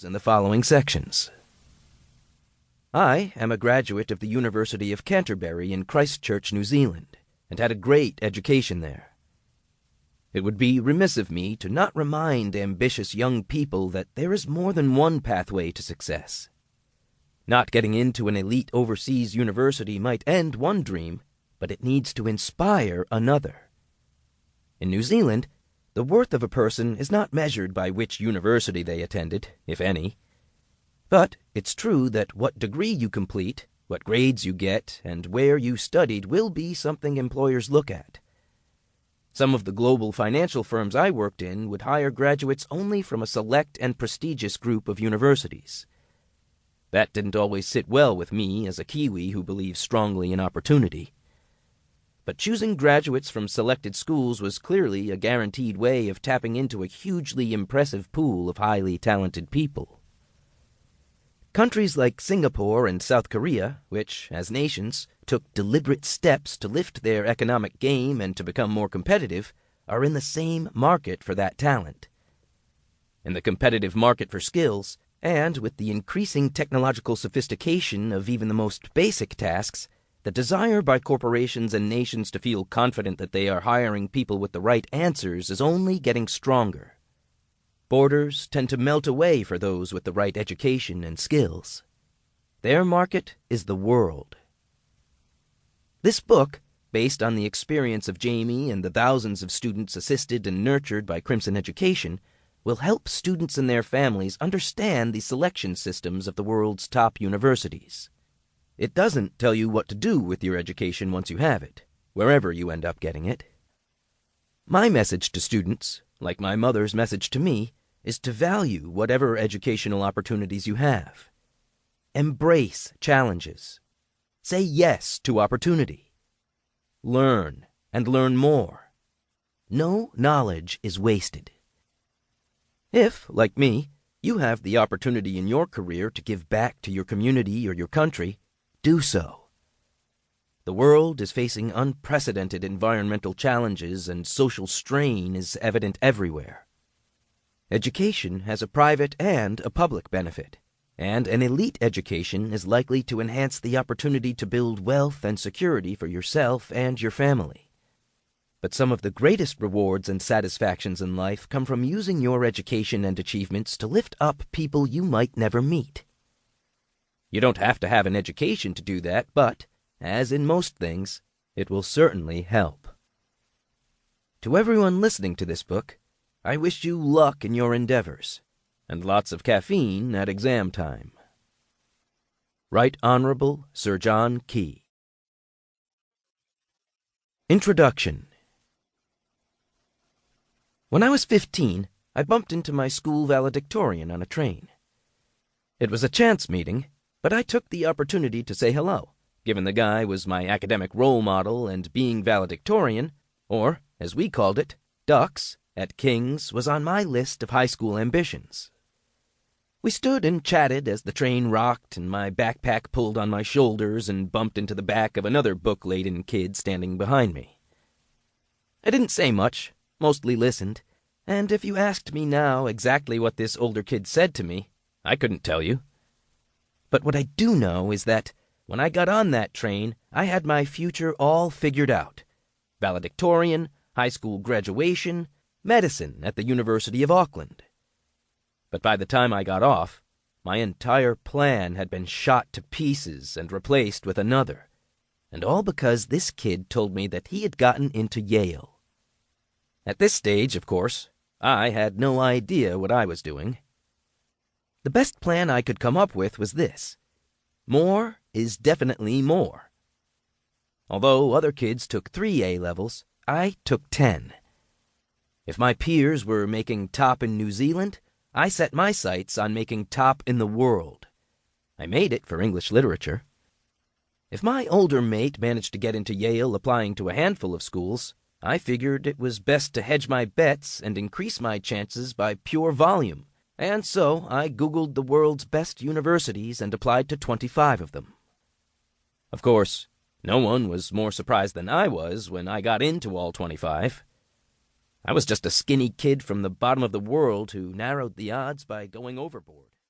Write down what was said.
in the following sections. I am a graduate of the University of Canterbury in Christchurch, New Zealand, and had a great education there. It would be remiss of me to not remind ambitious young people that there is more than one pathway to success. Not getting into an elite overseas university might end one dream, but it needs to inspire another. In New Zealand, the worth of a person is not measured by which university they attended, if any. But it's true that what degree you complete, what grades you get, and where you studied will be something employers look at. Some of the global financial firms I worked in would hire graduates only from a select and prestigious group of universities. That didn't always sit well with me as a Kiwi who believes strongly in opportunity. But choosing graduates from selected schools was clearly a guaranteed way of tapping into a hugely impressive pool of highly talented people. Countries like Singapore and South Korea, which, as nations, took deliberate steps to lift their economic game and to become more competitive, are in the same market for that talent. In the competitive market for skills, and with the increasing technological sophistication of even the most basic tasks, the desire by corporations and nations to feel confident that they are hiring people with the right answers is only getting stronger. Borders tend to melt away for those with the right education and skills. Their market is the world. This book, based on the experience of Jamie and the thousands of students assisted and nurtured by Crimson Education, will help students and their families understand the selection systems of the world's top universities. It doesn't tell you what to do with your education once you have it, wherever you end up getting it. My message to students, like my mother's message to me, is to value whatever educational opportunities you have. Embrace challenges. Say yes to opportunity. Learn and learn more. No knowledge is wasted. If, like me, you have the opportunity in your career to give back to your community or your country, do so. The world is facing unprecedented environmental challenges and social strain is evident everywhere. Education has a private and a public benefit, and an elite education is likely to enhance the opportunity to build wealth and security for yourself and your family. But some of the greatest rewards and satisfactions in life come from using your education and achievements to lift up people you might never meet. You don't have to have an education to do that, but, as in most things, it will certainly help. To everyone listening to this book, I wish you luck in your endeavors, and lots of caffeine at exam time. Right Honorable Sir John Key. Introduction. When I was 15, I bumped into my school valedictorian on a train. It was a chance meeting, but I took the opportunity to say hello, given the guy was my academic role model and being valedictorian, or, as we called it, ducks, at King's was on my list of high school ambitions. We stood and chatted as the train rocked and my backpack pulled on my shoulders and bumped into the back of another book-laden kid standing behind me. I didn't say much, mostly listened, and if you asked me now exactly what this older kid said to me, I couldn't tell you. But what I do know is that when I got on that train, I had my future all figured out. Valedictorian, high school graduation, medicine at the University of Auckland. But by the time I got off, my entire plan had been shot to pieces and replaced with another, and all because this kid told me that he had gotten into Yale. At this stage, of course, I had no idea what I was doing. The best plan I could come up with was this: more is definitely more. Although other kids took 3 A-levels, I took 10. If my peers were making top in New Zealand, I set my sights on making top in the world. I made it for English literature. If my older mate managed to get into Yale applying to a handful of schools, I figured it was best to hedge my bets and increase my chances by pure volume, and so I Googled the world's best universities and applied to 25 of them. Of course, no one was more surprised than I was when I got into all 25. I was just a skinny kid from the bottom of the world who narrowed the odds by going overboard.